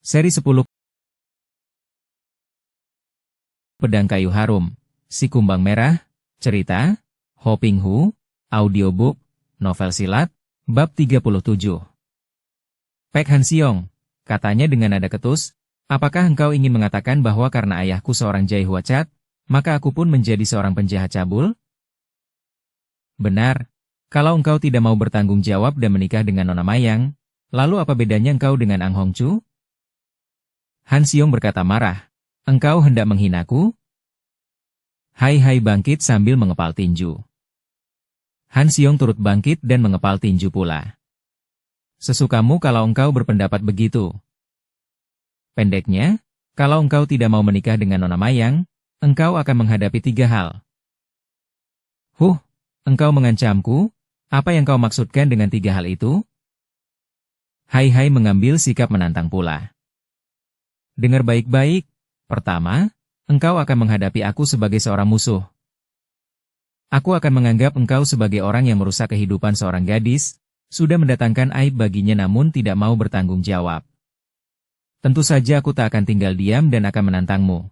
Seri 10 Pedang Kayu Harum, Si Kumbang Merah, Cerita, Hoping Hu, Audiobook, Novel Silat, Bab 37. Pek Han Siong, katanya dengan nada ketus, apakah engkau ingin mengatakan bahwa karena ayahku seorang Jai Huacat, maka aku pun menjadi seorang penjahat cabul? Benar, kalau engkau tidak mau bertanggung jawab dan menikah dengan Nona Mayang, lalu apa bedanya engkau dengan Ang Hongchu? Han Siong berkata marah, engkau hendak menghinaku? Hai bangkit sambil mengepal tinju. Han Siong turut bangkit dan mengepal tinju pula. Sesukamu kalau engkau berpendapat begitu. Pendeknya, kalau engkau tidak mau menikah dengan Nona Mayang, engkau akan menghadapi 3 hal. Engkau mengancamku? Apa yang kau maksudkan dengan 3 hal itu? Hai mengambil sikap menantang pula. Dengar baik-baik. Pertama, engkau akan menghadapi aku sebagai seorang musuh. Aku akan menganggap engkau sebagai orang yang merusak kehidupan seorang gadis, sudah mendatangkan aib baginya namun tidak mau bertanggung jawab. Tentu saja aku tak akan tinggal diam dan akan menantangmu.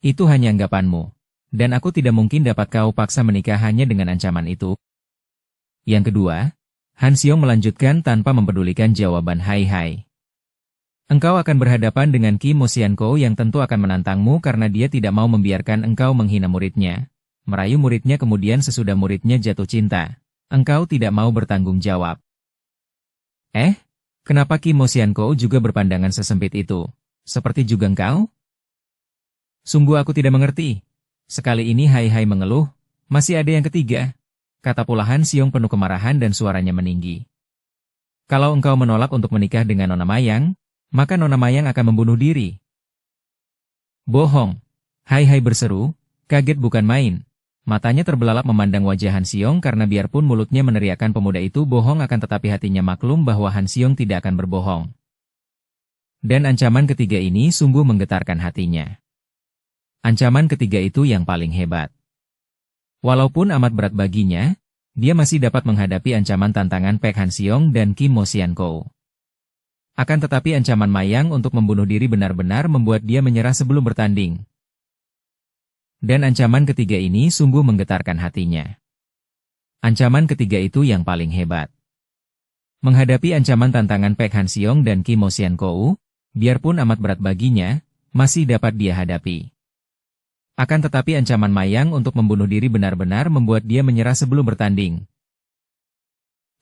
Itu hanya anggapanmu, dan aku tidak mungkin dapat kau paksa menikah hanya dengan ancaman itu. Yang kedua, Han Siong melanjutkan tanpa mempedulikan jawaban Hai. Engkau akan berhadapan dengan Qi Mo Xiankou yang tentu akan menantangmu karena dia tidak mau membiarkan engkau menghina muridnya, merayu muridnya kemudian sesudah muridnya jatuh cinta. Engkau tidak mau bertanggung jawab. Kenapa Qi Mo Xiankou juga berpandangan sesempit itu? Seperti juga engkau? Sungguh aku tidak mengerti. Sekali ini Hai mengeluh, masih ada yang ketiga, kata pula Han Siong penuh kemarahan dan suaranya meninggi. Kalau engkau menolak untuk menikah dengan Nona Mayang, maka Nona Mayang akan membunuh diri. Bohong. Hai berseru, kaget bukan main. Matanya terbelalak memandang wajah Han Siong karena biarpun mulutnya meneriakkan pemuda itu bohong akan tetapi hatinya maklum bahwa Han Siong tidak akan berbohong. Dan ancaman ketiga ini sungguh menggetarkan hatinya. Ancaman ketiga itu yang paling hebat. Walaupun amat berat baginya, dia masih dapat menghadapi ancaman tantangan Pek Han Siong dan Qi Mo Xiankou. Akan tetapi ancaman Mayang untuk membunuh diri benar-benar membuat dia menyerah sebelum bertanding. Dan ancaman ketiga ini sungguh menggetarkan hatinya. Ancaman ketiga itu yang paling hebat. Menghadapi ancaman tantangan Pek Han Siong dan Qi Mo Xiankou, biarpun amat berat baginya, masih dapat dia hadapi. Akan tetapi ancaman Mayang untuk membunuh diri benar-benar membuat dia menyerah sebelum bertanding.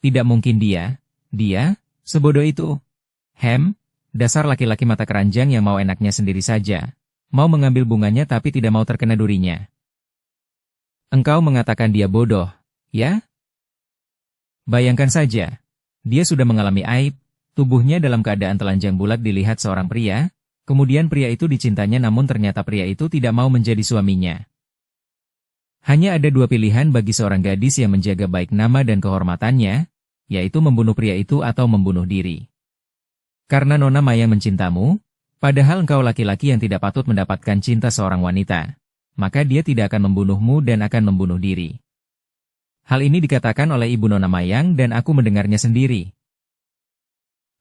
Tidak mungkin dia sebodoh itu. Dasar laki-laki mata keranjang yang mau enaknya sendiri saja. Mau mengambil bunganya tapi tidak mau terkena durinya. Engkau mengatakan dia bodoh, ya? Bayangkan saja, dia sudah mengalami aib, tubuhnya dalam keadaan telanjang bulat dilihat seorang pria, kemudian pria itu dicintanya namun ternyata pria itu tidak mau menjadi suaminya. Hanya ada 2 pilihan bagi seorang gadis yang menjaga baik nama dan kehormatannya, yaitu membunuh pria itu atau membunuh diri. Karena Nona Mayang mencintamu, padahal engkau laki-laki yang tidak patut mendapatkan cinta seorang wanita, maka dia tidak akan membunuhmu dan akan membunuh diri. Hal ini dikatakan oleh ibu Nona Mayang dan aku mendengarnya sendiri.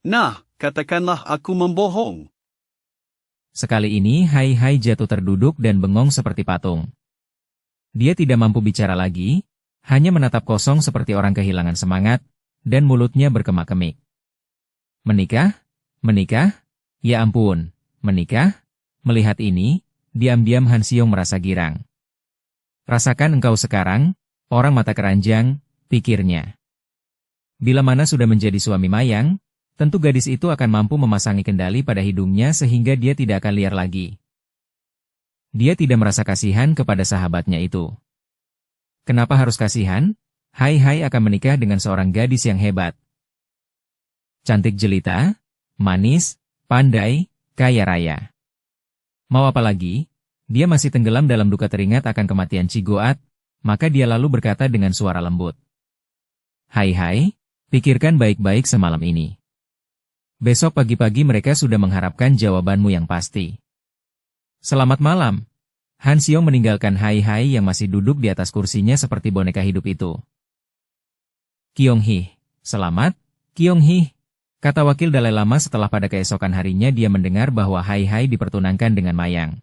Nah, katakanlah aku membohong. Sekali ini Hai jatuh terduduk dan bengong seperti patung. Dia tidak mampu bicara lagi, hanya menatap kosong seperti orang kehilangan semangat, dan mulutnya berkemak-kemik. Menikah? Ya ampun, menikah? Melihat ini, diam-diam Han Siong merasa girang. Rasakan engkau sekarang, orang mata keranjang, pikirnya. Bila mana sudah menjadi suami Mayang, tentu gadis itu akan mampu memasangi kendali pada hidungnya sehingga dia tidak akan liar lagi. Dia tidak merasa kasihan kepada sahabatnya itu. Kenapa harus kasihan? Hai akan menikah dengan seorang gadis yang hebat. Cantik jelita, manis, pandai, kaya raya. Mau apa lagi? Dia masih tenggelam dalam duka teringat akan kematian Chi Goat, maka dia lalu berkata dengan suara lembut. Hai, pikirkan baik-baik semalam ini. Besok pagi-pagi mereka sudah mengharapkan jawabanmu yang pasti. Selamat malam. Han Siong meninggalkan Hai yang masih duduk di atas kursinya seperti boneka hidup itu. Kyung Hee, selamat, Kyung Hee. kata wakil Dalai Lama setelah pada keesokan harinya dia mendengar bahwa Hai Hai dipertunangkan dengan Mayang.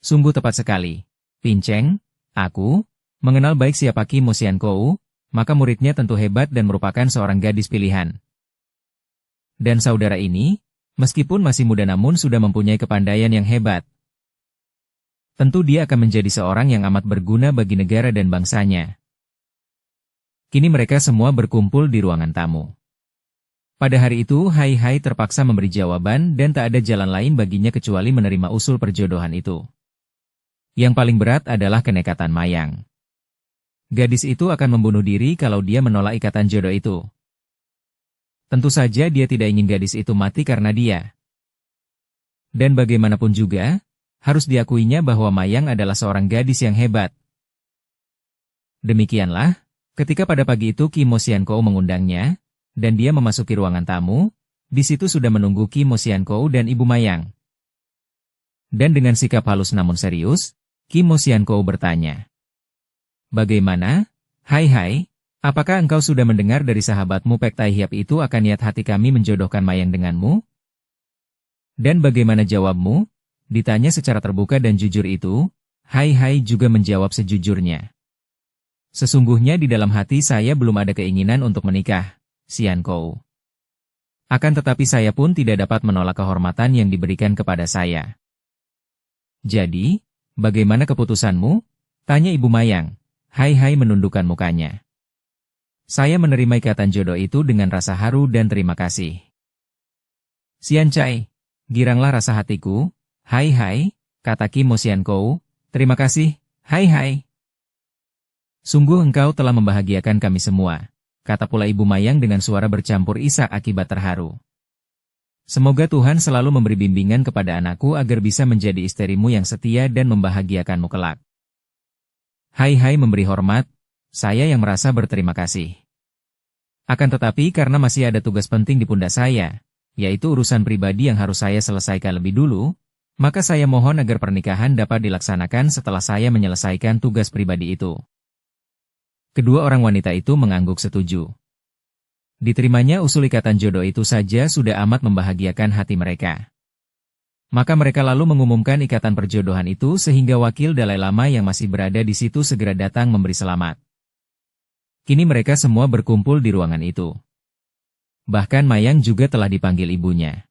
Sungguh tepat sekali. Pinceng, aku mengenal baik siapa Ki Mo Xiankou, maka muridnya tentu hebat dan merupakan seorang gadis pilihan. Dan saudara ini, meskipun masih muda namun sudah mempunyai kepandaian yang hebat. Tentu dia akan menjadi seorang yang amat berguna bagi negara dan bangsanya. Kini mereka semua berkumpul di ruangan tamu. Pada hari itu Hai Hai terpaksa memberi jawaban dan tak ada jalan lain baginya kecuali menerima usul perjodohan itu. Yang paling berat adalah kenekatan Mayang. Gadis itu akan membunuh diri kalau dia menolak ikatan jodoh itu. Tentu saja dia tidak ingin gadis itu mati karena dia. Dan bagaimanapun juga, harus diakuinya bahwa Mayang adalah seorang gadis yang hebat. Demikianlah, ketika pada pagi itu Ki Mo Xiankou mengundangnya, dan dia memasuki ruangan tamu, di situ sudah menunggu Ki Mo Xiankou dan Ibu Mayang. Dan dengan sikap halus namun serius, Ki Mo Xiankou bertanya, "Bagaimana, Hai Hai, apakah engkau sudah mendengar dari sahabatmu Pek Tai Hiap itu akan niat hati kami menjodohkan Mayang denganmu? Dan bagaimana jawabmu?" Ditanya secara terbuka dan jujur itu, Hai Hai juga menjawab sejujurnya. "Sesungguhnya di dalam hati saya belum ada keinginan untuk menikah, Xiankou. Akan tetapi saya pun tidak dapat menolak kehormatan yang diberikan kepada saya." "Jadi, bagaimana keputusanmu?" tanya Ibu Mayang. Hai Hai menundukkan mukanya. "Saya menerima ikatan jodoh itu dengan rasa haru dan terima kasih." "Xian Cai, giranglah rasa hatiku, Hai Hai," kata Ki Mo Xiankou. "Terima kasih, Hai Hai. Sungguh engkau telah membahagiakan kami semua," kata pula Ibu Mayang dengan suara bercampur isak akibat terharu. "Semoga Tuhan selalu memberi bimbingan kepada anakku agar bisa menjadi istrimu yang setia dan membahagiakanmu kelak." Hai Hai memberi hormat, "Saya yang merasa berterima kasih. Akan tetapi karena masih ada tugas penting di pundak saya, yaitu urusan pribadi yang harus saya selesaikan lebih dulu, maka saya mohon agar pernikahan dapat dilaksanakan setelah saya menyelesaikan tugas pribadi itu." Kedua orang wanita itu mengangguk setuju. Diterimanya usul ikatan jodoh itu saja sudah amat membahagiakan hati mereka. Maka mereka lalu mengumumkan ikatan perjodohan itu sehingga wakil Dalai Lama yang masih berada di situ segera datang memberi selamat. Kini mereka semua berkumpul di ruangan itu. Bahkan Mayang juga telah dipanggil ibunya.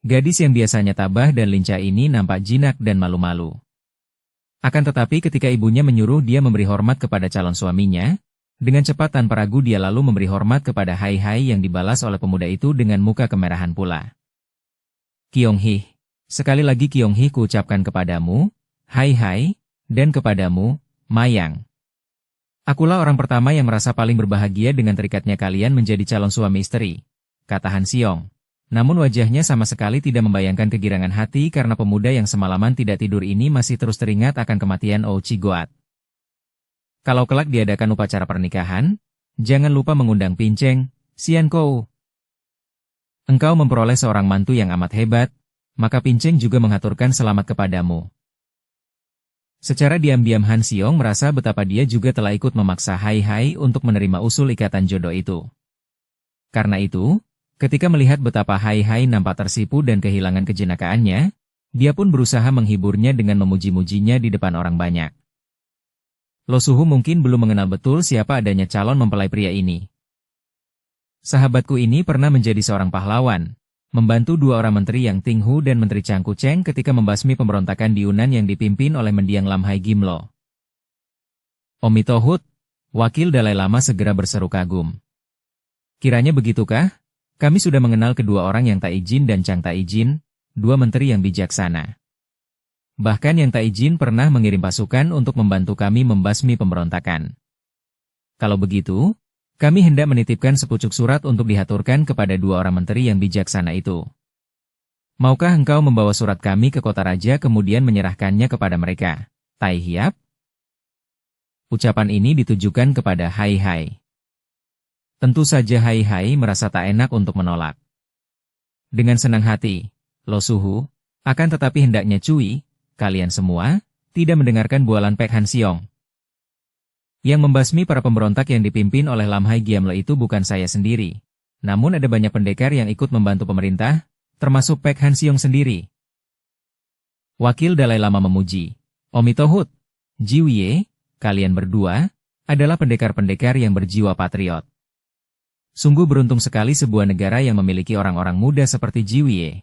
Gadis yang biasanya tabah dan lincah ini nampak jinak dan malu-malu. Akan tetapi ketika ibunya menyuruh dia memberi hormat kepada calon suaminya, dengan cepat tanpa ragu dia lalu memberi hormat kepada Hai Hai yang dibalas oleh pemuda itu dengan muka kemerahan pula. "Kyong-hee, sekali lagi Kyong-hee kuucapkan kepadamu, Hai Hai, dan kepadamu, Mayang. Akulah orang pertama yang merasa paling berbahagia dengan terikatnya kalian menjadi calon suami istri," kata Han Xiong. Namun wajahnya sama sekali tidak membayangkan kegirangan hati karena pemuda yang semalaman tidak tidur ini masih terus teringat akan kematian Oh Chi Goat. "Kalau kelak diadakan upacara pernikahan, jangan lupa mengundang Pinceng, Xiankou. Engkau memperoleh seorang mantu yang amat hebat, maka Pinceng juga mengaturkan selamat kepadamu." Secara diam-diam Han Xiong merasa betapa dia juga telah ikut memaksa Hai Hai untuk menerima usul ikatan jodoh itu. Karena itu, ketika melihat betapa Hai Hai nampak tersipu dan kehilangan kejenakaannya, dia pun berusaha menghiburnya dengan memuji-mujinya di depan orang banyak. Lo Suhu mungkin belum mengenal betul siapa adanya calon mempelai pria ini. Sahabatku ini pernah menjadi seorang pahlawan, membantu dua orang menteri yang Ting Hu dan Menteri Chang Kucheng ketika membasmi pemberontakan di Yunan yang dipimpin oleh mendiang Lam Hai Gimlo. "Omitohut," wakil Dalai Lama segera berseru kagum. "Kiranya begitukah? Kami sudah mengenal kedua orang yang Taijin dan Chang Taijin, dua menteri yang bijaksana. Bahkan yang Taijin pernah mengirim pasukan untuk membantu kami membasmi pemberontakan. Kalau begitu, kami hendak menitipkan sepucuk surat untuk dihaturkan kepada dua orang menteri yang bijaksana itu. Maukah engkau membawa surat kami ke kota raja kemudian menyerahkannya kepada mereka, Tai Hiap?" Ucapan ini ditujukan kepada Hai Hai. Tentu saja Hai Hai merasa tak enak untuk menolak. Dengan senang hati, Lo Suhu, akan tetapi hendaknya Cui, kalian semua, tidak mendengarkan bualan Pek Han Xiong. Yang membasmi para pemberontak yang dipimpin oleh Lam Hai Giamlo itu bukan saya sendiri, Namun ada banyak pendekar yang ikut membantu pemerintah, termasuk Pek Hansiong sendiri. Wakil Dalai Lama memuji, Omitohut, Jiwie, kalian berdua adalah pendekar-pendekar yang berjiwa patriot. Sungguh beruntung sekali sebuah negara yang memiliki orang-orang muda seperti Jiwie.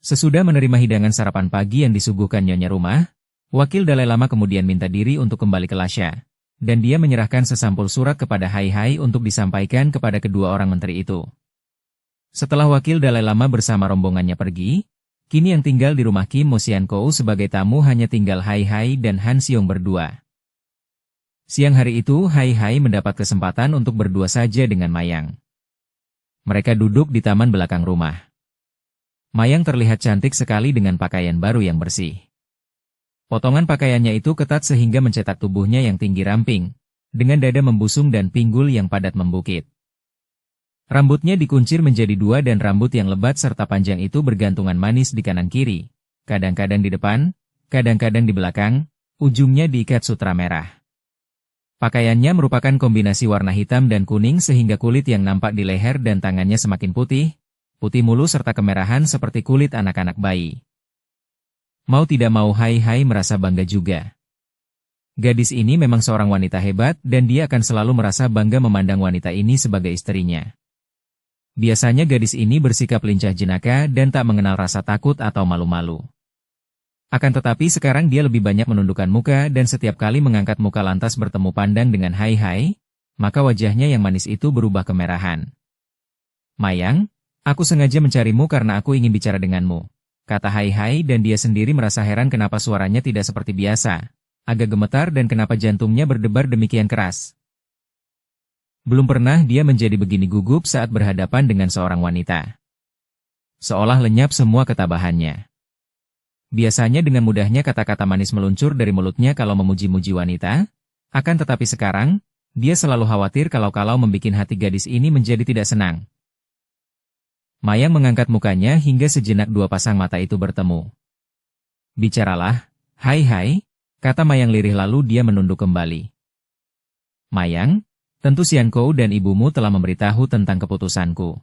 Sesudah menerima hidangan sarapan pagi yang disuguhkan nyonya rumah, Wakil Dalai Lama kemudian minta diri untuk kembali ke Lhasa, dan dia menyerahkan sesampul surat kepada Hai Hai untuk disampaikan kepada kedua orang menteri itu. Setelah Wakil Dalai Lama bersama rombongannya pergi, kini yang tinggal di rumah Kim Mo Sian Kou sebagai tamu hanya tinggal Hai Hai dan Han Xiong berdua. Siang hari itu Hai Hai mendapat kesempatan untuk berdua saja dengan Mayang. Mereka duduk di taman belakang rumah. Mayang terlihat cantik sekali dengan pakaian baru yang bersih. Potongan pakaiannya itu ketat sehingga mencetak tubuhnya yang tinggi ramping, dengan dada membusung dan pinggul yang padat membukit. Rambutnya dikuncir menjadi dua dan rambut yang lebat serta panjang itu bergantungan manis di kanan kiri, kadang-kadang di depan, kadang-kadang di belakang, ujungnya diikat sutra merah. Pakaiannya merupakan kombinasi warna hitam dan kuning sehingga kulit yang nampak di leher dan tangannya semakin putih, putih mulu serta kemerahan seperti kulit anak-anak bayi. Mau tidak mau Hai Hai merasa bangga juga. Gadis ini memang seorang wanita hebat dan dia akan selalu merasa bangga memandang wanita ini sebagai istrinya. Biasanya gadis ini bersikap lincah jenaka dan tak mengenal rasa takut atau malu-malu. Akan tetapi sekarang dia lebih banyak menundukkan muka dan setiap kali mengangkat muka lantas bertemu pandang dengan Hai Hai, maka wajahnya yang manis itu berubah kemerahan. Mayang, aku sengaja mencarimu karena aku ingin bicara denganmu, kata Hai Hai dan dia sendiri merasa heran kenapa suaranya tidak seperti biasa, agak gemetar dan kenapa jantungnya berdebar demikian keras. Belum pernah dia menjadi begini gugup saat berhadapan dengan seorang wanita. Seolah lenyap semua ketabahannya. Biasanya dengan mudahnya kata-kata manis meluncur dari mulutnya kalau memuji-muji wanita, akan tetapi sekarang, dia selalu khawatir kalau membikin hati gadis ini menjadi tidak senang. Mayang mengangkat mukanya hingga sejenak dua pasang mata itu bertemu. Bicaralah, Hai Hai, kata Mayang lirih lalu dia menunduk kembali. Mayang, tentu Sian Kou dan ibumu telah memberitahu tentang keputusanku.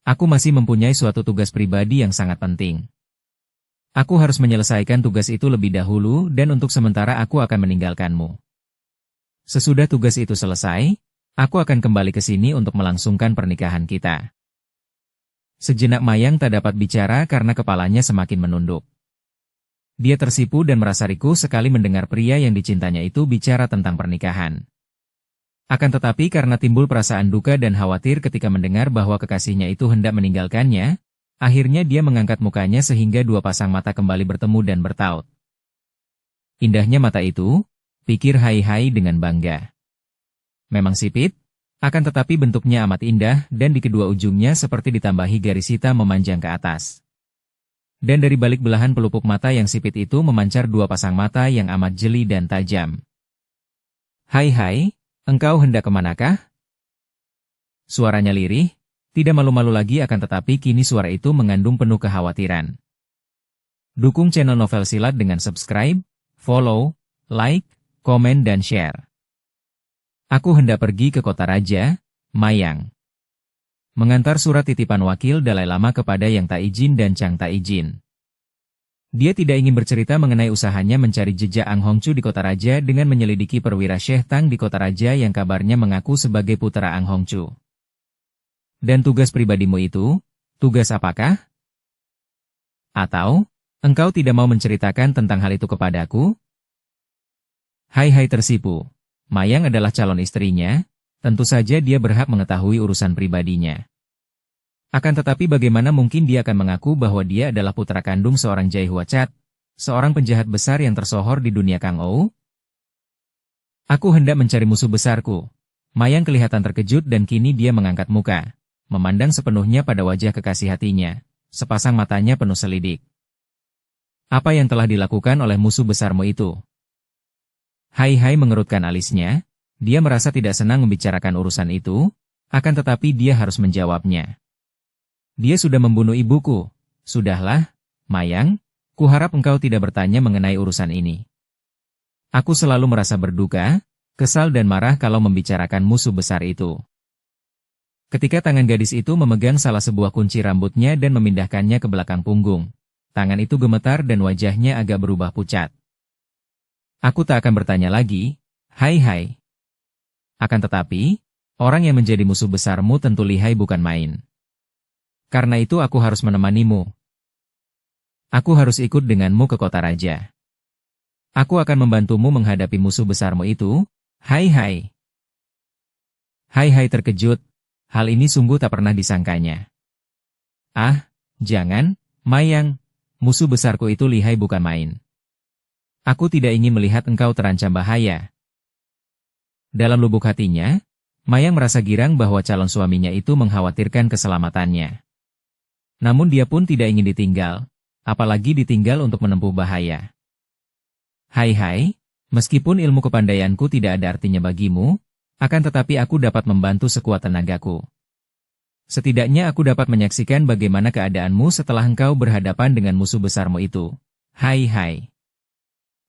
Aku masih mempunyai suatu tugas pribadi yang sangat penting. Aku harus menyelesaikan tugas itu lebih dahulu dan untuk sementara aku akan meninggalkanmu. Sesudah tugas itu selesai, aku akan kembali ke sini untuk melangsungkan pernikahan kita. Sejenak Mayang tak dapat bicara karena kepalanya semakin menunduk. Dia tersipu dan merasa riku sekali mendengar pria yang dicintanya itu bicara tentang pernikahan. Akan tetapi karena timbul perasaan duka dan khawatir ketika mendengar bahwa kekasihnya itu hendak meninggalkannya, akhirnya dia mengangkat mukanya sehingga dua pasang mata kembali bertemu dan bertaut. Indahnya mata itu, pikir Hai Hai dengan bangga. Memang sipit, akan tetapi bentuknya amat indah dan di kedua ujungnya seperti ditambahi garis hitam memanjang ke atas. Dan dari balik belahan pelupuk mata yang sipit itu memancar dua pasang mata yang amat jeli dan tajam. Hai Hai, engkau hendak kemanakah? Suaranya lirih, tidak malu-malu lagi akan tetapi kini suara itu mengandung penuh kekhawatiran. Dukung channel Novel Silat dengan subscribe, follow, like, komen dan share. Aku hendak pergi ke kota raja, Mayang. Mengantar surat titipan wakil Dalai Lama kepada Yang Taijin dan Chang Taijin. Dia tidak ingin bercerita mengenai usahanya mencari jejak Ang Hongchu di kota raja dengan menyelidiki perwira Syekh Tang di kota raja yang kabarnya mengaku sebagai putra Ang Hongchu. Dan tugas pribadimu itu, tugas apakah? Atau, engkau tidak mau menceritakan tentang hal itu kepadaku? Hai Hai tersipu. Mayang adalah calon istrinya, tentu saja dia berhak mengetahui urusan pribadinya. Akan tetapi bagaimana mungkin dia akan mengaku bahwa dia adalah putra kandung seorang Jai Huachat, seorang penjahat besar yang tersohor di dunia Kang Ou? Aku hendak mencari musuh besarku. Mayang kelihatan terkejut dan kini dia mengangkat muka, memandang sepenuhnya pada wajah kekasih hatinya, sepasang matanya penuh selidik. Apa yang telah dilakukan oleh musuh besarmu itu? Hai Hai mengerutkan alisnya, dia merasa tidak senang membicarakan urusan itu, akan tetapi dia harus menjawabnya. Dia sudah membunuh ibuku. Sudahlah, Mayang, kuharap engkau tidak bertanya mengenai urusan ini. Aku selalu merasa berduka, kesal dan marah kalau membicarakan musuh besar itu. Ketika tangan gadis itu memegang salah sebuah kunci rambutnya dan memindahkannya ke belakang punggung, tangan itu gemetar dan wajahnya agak berubah pucat. Aku tak akan bertanya lagi, hai. Akan tetapi, orang yang menjadi musuh besarmu tentu lihai bukan main. Karena itu aku harus menemanimu. Aku harus ikut denganmu ke kota raja. Aku akan membantumu menghadapi musuh besarmu itu, hai. Hai terkejut, hal ini sungguh tak pernah disangkanya. Ah, jangan, Mayang, musuh besarku itu lihai bukan main. Aku tidak ingin melihat engkau terancam bahaya. Dalam lubuk hatinya, Mayang merasa girang bahwa calon suaminya itu mengkhawatirkan keselamatannya. Namun dia pun tidak ingin ditinggal, apalagi ditinggal untuk menempuh bahaya. Hai, meskipun ilmu kepandaianku tidak ada artinya bagimu, akan tetapi aku dapat membantu sekuat tenagaku. Setidaknya aku dapat menyaksikan bagaimana keadaanmu setelah engkau berhadapan dengan musuh besarmu itu. Hai.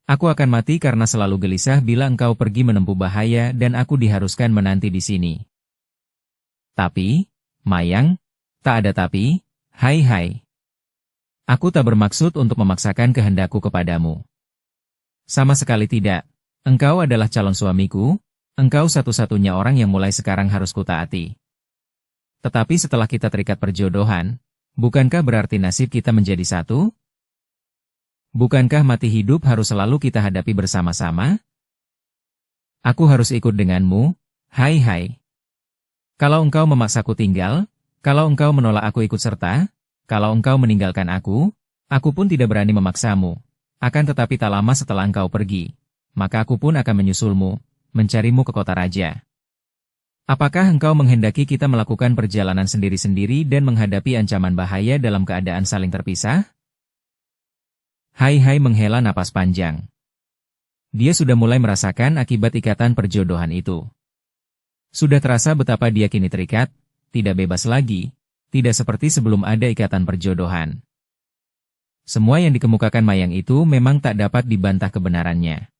Aku akan mati karena selalu gelisah bila engkau pergi menempuh bahaya dan aku diharuskan menanti di sini. Tapi, Mayang, tak ada tapi, hai. Aku tak bermaksud untuk memaksakan kehendakku kepadamu. Sama sekali tidak. Engkau adalah calon suamiku, engkau satu-satunya orang yang mulai sekarang harus kutaati. Tetapi setelah kita terikat perjodohan, bukankah berarti nasib kita menjadi satu? Bukankah mati hidup harus selalu kita hadapi bersama-sama? Aku harus ikut denganmu, hai. Kalau engkau memaksaku tinggal, kalau engkau menolak aku ikut serta, kalau engkau meninggalkan aku pun tidak berani memaksamu. Akan tetapi tak lama setelah engkau pergi, maka aku pun akan menyusulmu, mencarimu ke kota raja. Apakah engkau menghendaki kita melakukan perjalanan sendiri-sendiri dan menghadapi ancaman bahaya dalam keadaan saling terpisah? Hai menghela napas panjang. Dia sudah mulai merasakan akibat ikatan perjodohan itu. Sudah terasa betapa dia kini terikat, tidak bebas lagi, tidak seperti sebelum ada ikatan perjodohan. Semua yang dikemukakan Mayang itu memang tak dapat dibantah kebenarannya.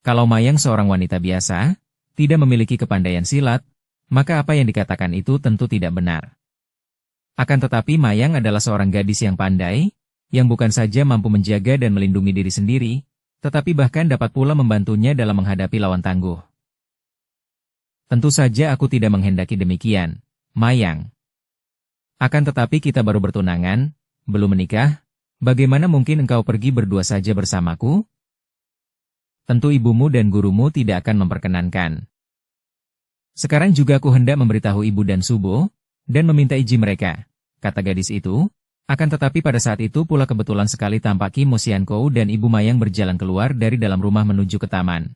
Kalau Mayang seorang wanita biasa, tidak memiliki kepandaian silat, maka apa yang dikatakan itu tentu tidak benar. Akan tetapi Mayang adalah seorang gadis yang pandai, yang bukan saja mampu menjaga dan melindungi diri sendiri, tetapi bahkan dapat pula membantunya dalam menghadapi lawan tangguh. Tentu saja aku tidak menghendaki demikian, Mayang. Akan tetapi kita baru bertunangan, belum menikah. Bagaimana mungkin engkau pergi berdua saja bersamaku? Tentu ibumu dan gurumu tidak akan memperkenankan. Sekarang juga aku hendak memberitahu ibu dan Subo, dan meminta izin mereka, kata gadis itu. Akan tetapi pada saat itu pula kebetulan sekali tampak Kim Mosiankou dan Ibu Mayang berjalan keluar dari dalam rumah menuju ke taman.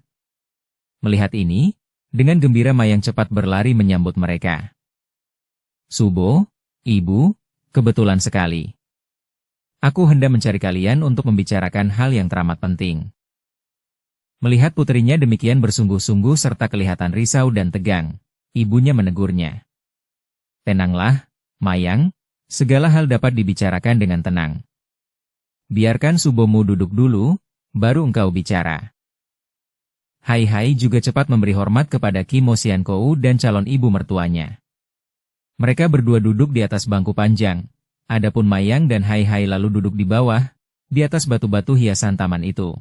Melihat ini, dengan gembira Mayang cepat berlari menyambut mereka. Subo, Ibu, kebetulan sekali. Aku hendak mencari kalian untuk membicarakan hal yang teramat penting. Melihat putrinya demikian bersungguh-sungguh serta kelihatan risau dan tegang, ibunya menegurnya. Tenanglah, Mayang, segala hal dapat dibicarakan dengan tenang. Biarkan Subomu duduk dulu, baru engkau bicara. Hai juga cepat memberi hormat kepada Kim Mosiankou dan calon ibu mertuanya. Mereka berdua duduk di atas bangku panjang. Adapun Mayang dan Hai lalu duduk di bawah, di atas batu-batu hiasan taman itu.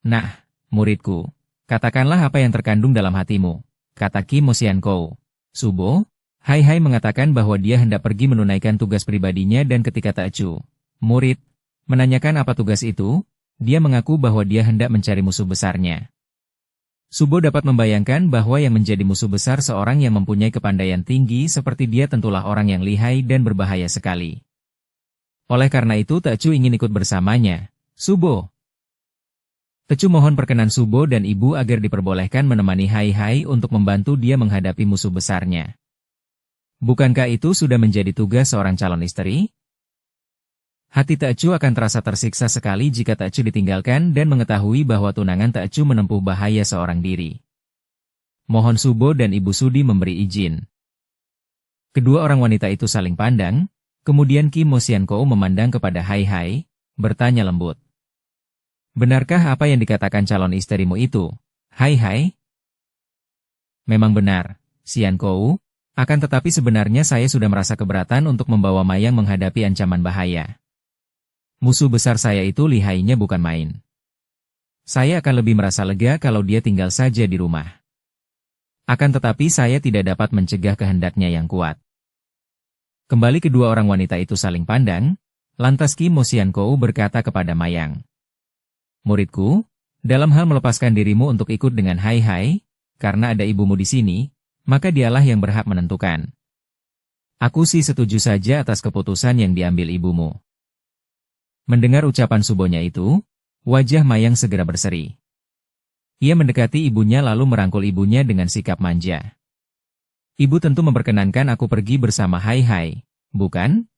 Nah, muridku, katakanlah apa yang terkandung dalam hatimu, kata Kim Mosiankou. Subo, Hai mengatakan bahwa dia hendak pergi menunaikan tugas pribadinya dan ketika Tachu, murid, menanyakan apa tugas itu, dia mengaku bahwa dia hendak mencari musuh besarnya. Subo dapat membayangkan bahwa yang menjadi musuh besar seorang yang mempunyai kepandaian tinggi seperti dia tentulah orang yang lihai dan berbahaya sekali. Oleh karena itu Tachu ingin ikut bersamanya. Subo. Tachu mohon perkenan Subo dan ibu agar diperbolehkan menemani Hai untuk membantu dia menghadapi musuh besarnya. Bukankah itu sudah menjadi tugas seorang calon istri? Hati Tachu akan terasa tersiksa sekali jika Tachu ditinggalkan dan mengetahui bahwa tunangan Tachu menempuh bahaya seorang diri. Mohon Subo dan Ibu Sudi memberi izin. Kedua orang wanita itu saling pandang, kemudian Kim Mosiankou memandang kepada Hai, bertanya lembut. Benarkah apa yang dikatakan calon istrimu itu, Hai? Memang benar, Siankou, Akan tetapi sebenarnya saya sudah merasa keberatan untuk membawa Mayang menghadapi ancaman bahaya. Musuh besar saya itu lihainya bukan main. Saya akan lebih merasa lega kalau dia tinggal saja di rumah. Akan tetapi saya tidak dapat mencegah kehendaknya yang kuat. Kembali kedua orang wanita itu saling pandang, lantas Kim Mo Sian-kou berkata kepada Mayang. Muridku, dalam hal melepaskan dirimu untuk ikut dengan Hai Hai, karena ada ibumu di sini, maka dialah yang berhak menentukan. Aku sih setuju saja atas keputusan yang diambil ibumu. Mendengar ucapan Subonya itu, wajah Mayang segera berseri. Ia mendekati ibunya lalu merangkul ibunya dengan sikap manja. Ibu tentu memperkenankan aku pergi bersama Hai Hai, bukan?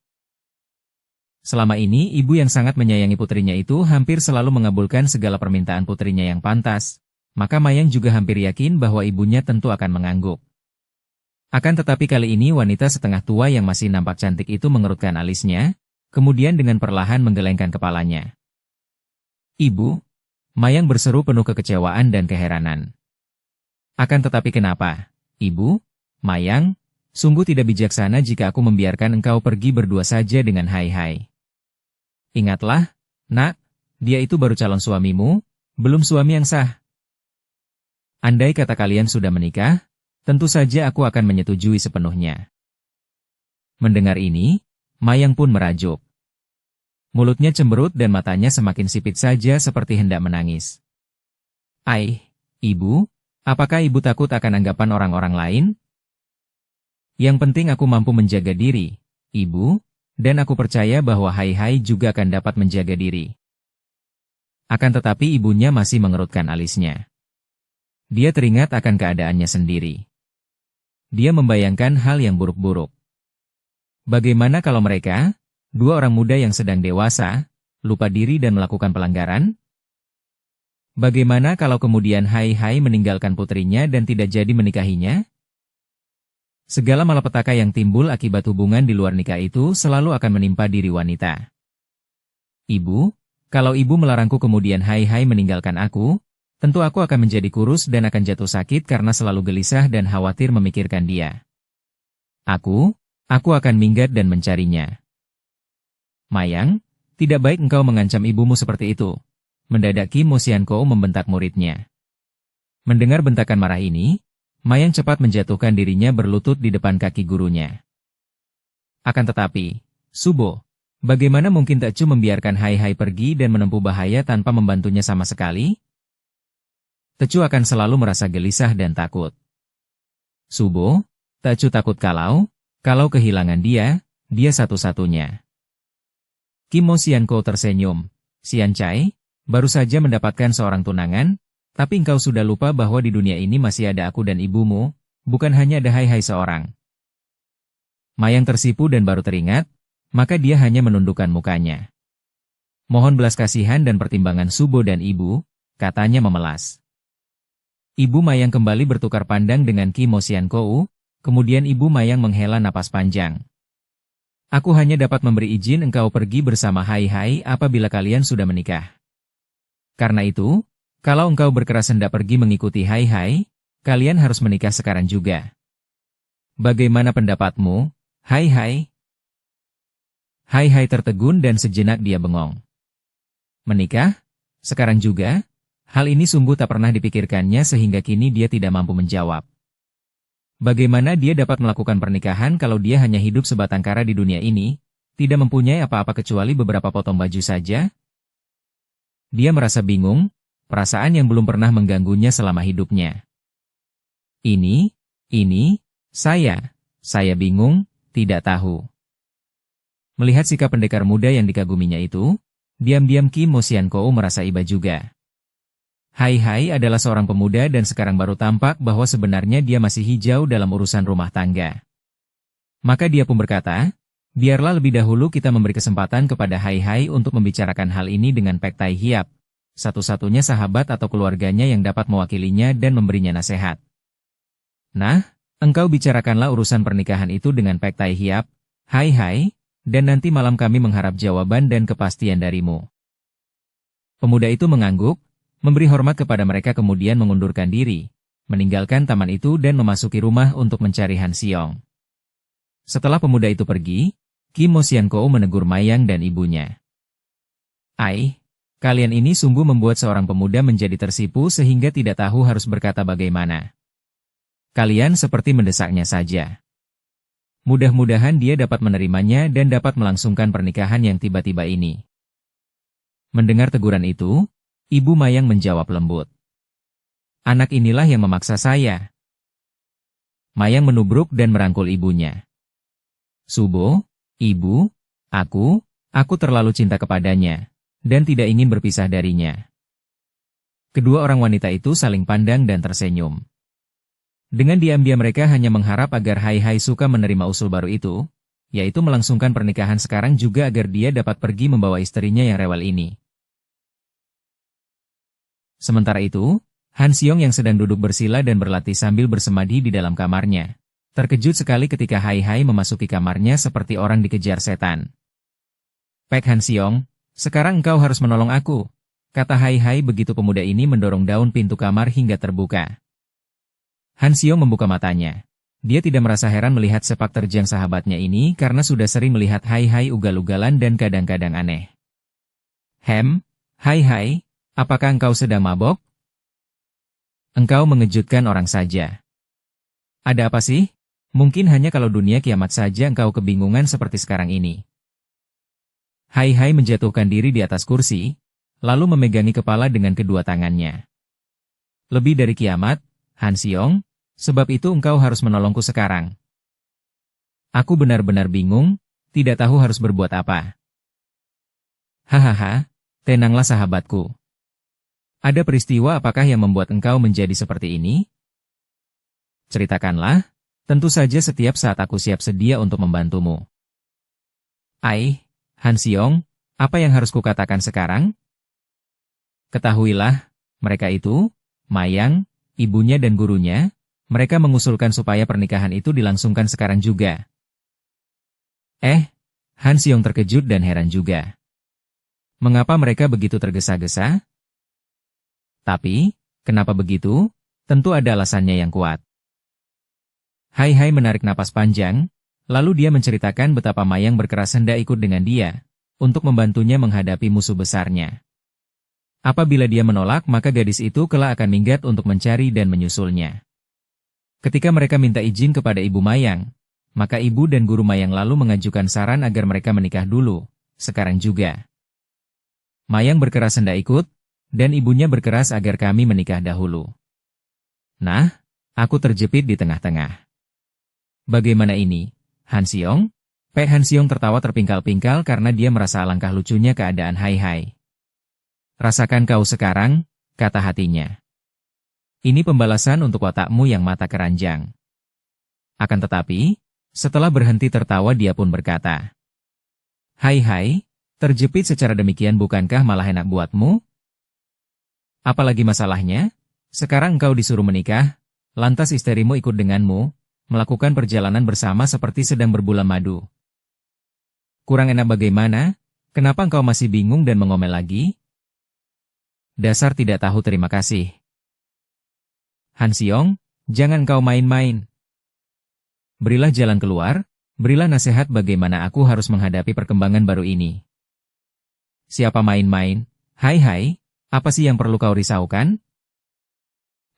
Selama ini ibu yang sangat menyayangi putrinya itu hampir selalu mengabulkan segala permintaan putrinya yang pantas, maka Mayang juga hampir yakin bahwa ibunya tentu akan mengangguk. Akan tetapi kali ini wanita setengah tua yang masih nampak cantik itu mengerutkan alisnya, kemudian dengan perlahan menggelengkan kepalanya. Ibu, Mayang berseru penuh kekecewaan dan keheranan. Akan tetapi kenapa, Ibu, Mayang, sungguh tidak bijaksana jika aku membiarkan engkau pergi berdua saja dengan Hai Hai. Ingatlah, nak, dia itu baru calon suamimu, belum suami yang sah. Andai kata kalian sudah menikah, tentu saja aku akan menyetujui sepenuhnya. Mendengar ini, Mayang pun merajuk. Mulutnya cemberut dan matanya semakin sipit saja seperti hendak menangis. Ibu, apakah ibu takut akan anggapan orang-orang lain? Yang penting aku mampu menjaga diri, ibu, dan aku percaya bahwa Hai Hai juga akan dapat menjaga diri. Akan tetapi ibunya masih mengerutkan alisnya. Dia teringat akan keadaannya sendiri. Dia membayangkan hal yang buruk-buruk. Bagaimana kalau mereka, dua orang muda yang sedang dewasa, lupa diri dan melakukan pelanggaran? Bagaimana kalau kemudian Hai Hai meninggalkan putrinya dan tidak jadi menikahinya? Segala malapetaka yang timbul akibat hubungan di luar nikah itu selalu akan menimpa diri wanita. Ibu, kalau ibu melarangku kemudian Hai Hai meninggalkan aku, tentu aku akan menjadi kurus dan akan jatuh sakit karena selalu gelisah dan khawatir memikirkan dia. Aku akan minggat dan mencarinya. Mayang, tidak baik engkau mengancam ibumu seperti itu. Mendadak Kim Mo Sian-kou membentak muridnya. Mendengar bentakan marah ini, Mayang cepat menjatuhkan dirinya berlutut di depan kaki gurunya. Akan tetapi, Subo, bagaimana mungkin Tecu membiarkan Hai Hai pergi dan menempuh bahaya tanpa membantunya sama sekali? Tecu akan selalu merasa gelisah dan takut. Subo, Tecu takut kalau kehilangan dia satu-satunya. Kim Mo Sian-kou tersenyum. Sian Chai, baru saja mendapatkan seorang tunangan, tapi engkau sudah lupa bahwa di dunia ini masih ada aku dan ibumu, bukan hanya ada Hai Hai seorang. Mayang tersipu dan baru teringat, maka dia hanya menundukkan mukanya. Mohon belas kasihan dan pertimbangan Subo dan ibu, katanya memelas. Ibu Mayang kembali bertukar pandang dengan Kim Mo Sian-kou, kemudian ibu Mayang menghela napas panjang. Aku hanya dapat memberi izin engkau pergi bersama Hai Hai apabila kalian sudah menikah. Karena itu, kalau engkau berkeras hendak pergi mengikuti Hai Hai, kalian harus menikah sekarang juga. Bagaimana pendapatmu, Hai Hai? Hai Hai tertegun dan sejenak dia bengong. Menikah? Sekarang juga? Hal ini sungguh tak pernah dipikirkannya sehingga kini dia tidak mampu menjawab. Bagaimana dia dapat melakukan pernikahan kalau dia hanya hidup sebatang kara di dunia ini, tidak mempunyai apa-apa kecuali beberapa potong baju saja? Dia merasa bingung, perasaan yang belum pernah mengganggunya selama hidupnya. Ini, saya bingung, tidak tahu. Melihat sikap pendekar muda yang dikaguminya itu, diam-diam Kim Mo Sian-kou merasa iba juga. Hai Hai adalah seorang pemuda dan sekarang baru tampak bahwa sebenarnya dia masih hijau dalam urusan rumah tangga. Maka dia pun berkata, biarlah lebih dahulu kita memberi kesempatan kepada Hai Hai untuk membicarakan hal ini dengan Pek Tai Hiap, satu-satunya sahabat atau keluarganya yang dapat mewakilinya dan memberinya nasihat. Nah, engkau bicarakanlah urusan pernikahan itu dengan Pek Tai Hiap, Hai Hai, dan nanti malam kami mengharap jawaban dan kepastian darimu. Pemuda itu mengangguk, memberi hormat kepada mereka kemudian mengundurkan diri, meninggalkan taman itu dan memasuki rumah untuk mencari Han Xiong. Setelah pemuda itu pergi, Kim Mo Xiankou menegur Mayang dan ibunya. "Ai, kalian ini sungguh membuat seorang pemuda menjadi tersipu sehingga tidak tahu harus berkata bagaimana. Kalian seperti mendesaknya saja. Mudah-mudahan dia dapat menerimanya dan dapat melangsungkan pernikahan yang tiba-tiba ini." Mendengar teguran itu, Ibu Mayang menjawab lembut. "Anak inilah yang memaksa saya." Mayang menubruk dan merangkul ibunya. "Subo, Ibu, aku terlalu cinta kepadanya, dan tidak ingin berpisah darinya." Kedua orang wanita itu saling pandang dan tersenyum. Dengan diam-diam mereka hanya mengharap agar Hai Hai suka menerima usul baru itu, yaitu melangsungkan pernikahan sekarang juga agar dia dapat pergi membawa istrinya yang rewel ini. Sementara itu, Han Xiong yang sedang duduk bersila dan berlatih sambil bersemadi di dalam kamarnya, terkejut sekali ketika Hai Hai memasuki kamarnya seperti orang dikejar setan. "Pek Han Xiong, sekarang engkau harus menolong aku," kata Hai Hai begitu pemuda ini mendorong daun pintu kamar hingga terbuka. Han Xiong membuka matanya. Dia tidak merasa heran melihat sepak terjang sahabatnya ini karena sudah sering melihat Hai Hai ugal-ugalan dan kadang-kadang aneh. Hai Hai, apakah engkau sedang mabok? Engkau mengejutkan orang saja. Ada apa sih? Mungkin hanya kalau dunia kiamat saja engkau kebingungan seperti sekarang ini." Hai Hai menjatuhkan diri di atas kursi, lalu memegangi kepala dengan kedua tangannya. "Lebih dari kiamat, Han Xiong, sebab itu engkau harus menolongku sekarang. Aku benar-benar bingung, tidak tahu harus berbuat apa." "Hahaha, tenanglah sahabatku. Ada peristiwa apakah yang membuat engkau menjadi seperti ini? Ceritakanlah, tentu saja setiap saat aku siap sedia untuk membantumu." "Ai, Han Xiong, apa yang harus kukatakan sekarang? Ketahuilah, mereka itu, Mayang, ibunya dan gurunya, mereka mengusulkan supaya pernikahan itu dilangsungkan sekarang juga." Han Xiong terkejut dan heran juga. Mengapa mereka begitu tergesa-gesa? Tapi, kenapa begitu? Tentu ada alasannya yang kuat. Hai Hai menarik napas panjang, lalu dia menceritakan betapa Mayang berkeras hendak ikut dengan dia, untuk membantunya menghadapi musuh besarnya. Apabila dia menolak maka gadis itu kelak akan minggat untuk mencari dan menyusulnya. Ketika mereka minta izin kepada Ibu Mayang, maka ibu dan guru Mayang lalu mengajukan saran agar mereka menikah dulu, sekarang juga. Mayang berkeras hendak ikut, dan ibunya berkeras agar kami menikah dahulu. Nah, aku terjepit di tengah-tengah. Bagaimana ini, Han Xiong? Pek Han Xiong tertawa terpingkal-pingkal karena dia merasa alangkah lucunya keadaan Hai Hai. "Rasakan kau sekarang," kata hatinya. "Ini pembalasan untuk watakmu yang mata keranjang." Akan tetapi, setelah berhenti tertawa dia pun berkata, "Hai Hai, terjepit secara demikian bukankah malah enak buatmu? Apalagi masalahnya? Sekarang engkau disuruh menikah, lantas istrimu ikut denganmu, melakukan perjalanan bersama seperti sedang berbulan madu. Kurang enak bagaimana? Kenapa engkau masih bingung dan mengomel lagi? Dasar tidak tahu terima kasih. Han Xiong, jangan kau main-main. Berilah jalan keluar, berilah nasihat bagaimana aku harus menghadapi perkembangan baru ini." "Siapa main-main? Hai Hai, apa sih yang perlu kau risaukan?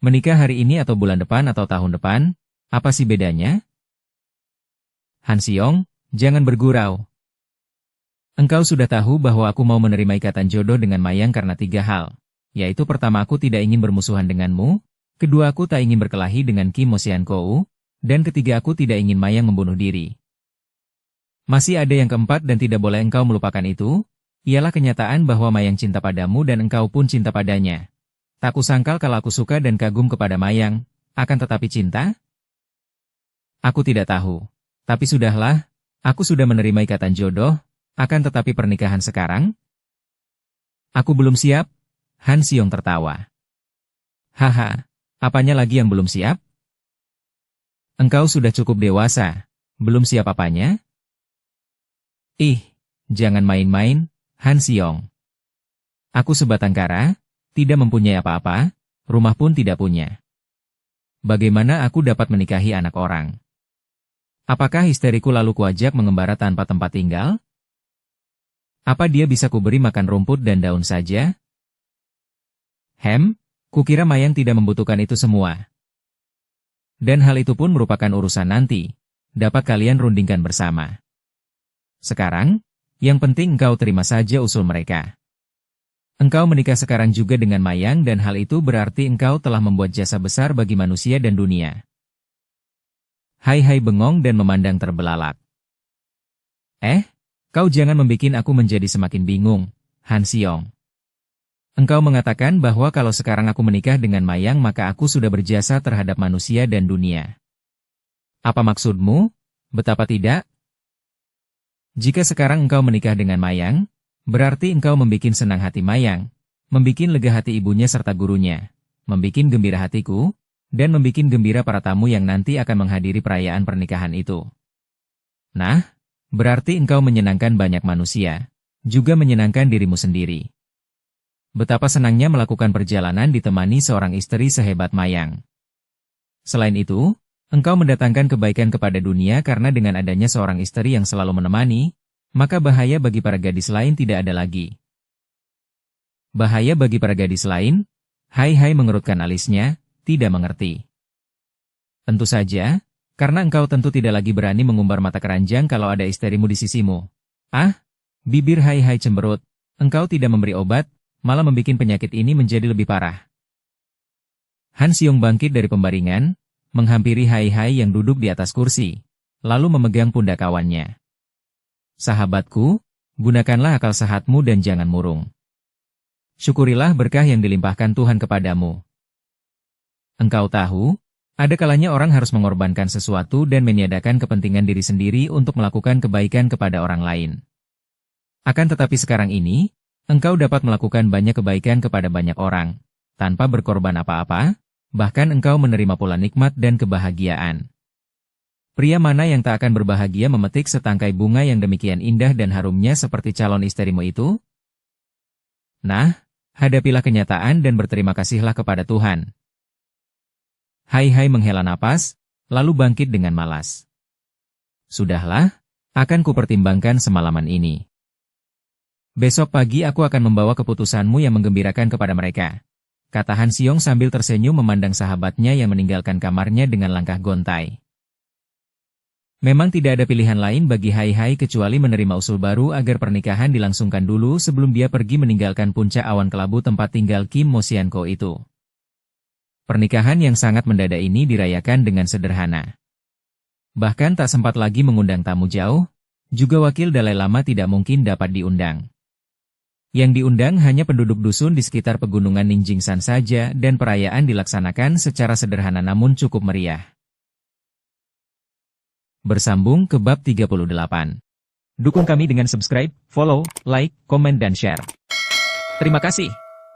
Menikah hari ini atau bulan depan atau tahun depan, apa sih bedanya? Han Xiong, jangan bergurau. Engkau sudah tahu bahwa aku mau menerima ikatan jodoh dengan Mayang karena 3 hal, yaitu pertama aku tidak ingin bermusuhan denganmu, kedua aku tak ingin berkelahi dengan Kim Mo Xiankou, dan ketiga aku tidak ingin Mayang membunuh diri. Masih ada yang keempat dan tidak boleh engkau melupakan itu, ialah kenyataan bahwa Mayang cinta padamu dan engkau pun cinta padanya. Tak kusangkal kalau aku suka dan kagum kepada Mayang, akan tetapi cinta? Aku tidak tahu. Tapi sudahlah, aku sudah menerima ikatan jodoh, akan tetapi pernikahan sekarang? Aku belum siap? Han Xiong tertawa. Haha, apanya lagi yang belum siap? Engkau sudah cukup dewasa, belum siap apanya? Ih, jangan main-main, Han Xiong. Aku sebatang kara, tidak mempunyai apa-apa, rumah pun tidak punya. bagaimana aku dapat menikahi anak orang? Apakah histeriku lalu kuajak mengembara tanpa tempat tinggal? Apa dia bisa kuberi makan rumput dan daun saja? Kukira Mayang tidak membutuhkan itu semua. Dan hal itu pun merupakan urusan nanti, dapat kalian rundingkan bersama. Sekarang, yang penting engkau terima saja usul mereka. Engkau menikah sekarang juga dengan Mayang dan hal itu berarti engkau telah membuat jasa besar bagi manusia dan dunia. Hai Hai bengong dan memandang terbelalak. Kau jangan membikin aku menjadi semakin bingung, Han Xiong. Engkau mengatakan bahwa kalau sekarang aku menikah dengan Mayang maka aku sudah berjasa terhadap manusia dan dunia. Apa maksudmu? Betapa tidak? Jika sekarang engkau menikah dengan Mayang, berarti engkau membikin senang hati Mayang, membikin lega hati ibunya serta gurunya, membikin gembira hatiku, dan membikin gembira para tamu yang nanti akan menghadiri perayaan pernikahan itu. Nah, berarti engkau menyenangkan banyak manusia, juga menyenangkan dirimu sendiri. Betapa senangnya melakukan perjalanan ditemani seorang istri sehebat Mayang. Selain itu, engkau mendatangkan kebaikan kepada dunia karena dengan adanya seorang istri yang selalu menemani, maka bahaya bagi para gadis lain tidak ada lagi. Bahaya bagi para gadis lain? Hai Hai mengerutkan alisnya, tidak mengerti. Tentu saja, karena engkau tentu tidak lagi berani mengumbar mata keranjang kalau ada istrimu di sisimu. Bibir Hai Hai cemberut, engkau tidak memberi obat, malah membuat penyakit ini menjadi lebih parah. Han Xiong bangkit dari pembaringan, menghampiri Hai Hai yang duduk di atas kursi, lalu memegang pundak kawannya. Sahabatku, gunakanlah akal sehatmu dan jangan murung. Syukurilah berkah yang dilimpahkan Tuhan kepadamu. Engkau tahu, ada kalanya orang harus mengorbankan sesuatu dan meniadakan kepentingan diri sendiri untuk melakukan kebaikan kepada orang lain. Akan tetapi sekarang ini, engkau dapat melakukan banyak kebaikan kepada banyak orang, tanpa berkorban apa-apa, bahkan engkau menerima pula nikmat dan kebahagiaan. Pria mana yang tak akan berbahagia memetik setangkai bunga yang demikian indah dan harumnya seperti calon istrimu itu? Nah, hadapilah kenyataan dan berterima kasihlah kepada Tuhan. Hai Hai menghela napas, lalu bangkit dengan malas. Sudahlah, akan kupertimbangkan semalaman ini. Besok pagi aku akan membawa keputusanmu yang menggembirakan kepada mereka, kata Han Xiong sambil tersenyum memandang sahabatnya yang meninggalkan kamarnya dengan langkah gontai. Memang tidak ada pilihan lain bagi Hai Hai kecuali menerima usul baru agar pernikahan dilangsungkan dulu sebelum dia pergi meninggalkan puncak awan kelabu tempat tinggal Kim Mo Xianko itu. Pernikahan yang sangat mendadak ini dirayakan dengan sederhana. Bahkan tak sempat lagi mengundang tamu jauh, juga wakil Dalai Lama tidak mungkin dapat diundang. Yang diundang hanya penduduk dusun di sekitar pegunungan Ningjingsan saja dan perayaan dilaksanakan secara sederhana namun cukup meriah. Bersambung ke bab 38. Dukung kami dengan subscribe, follow, like, komen dan share. Terima kasih.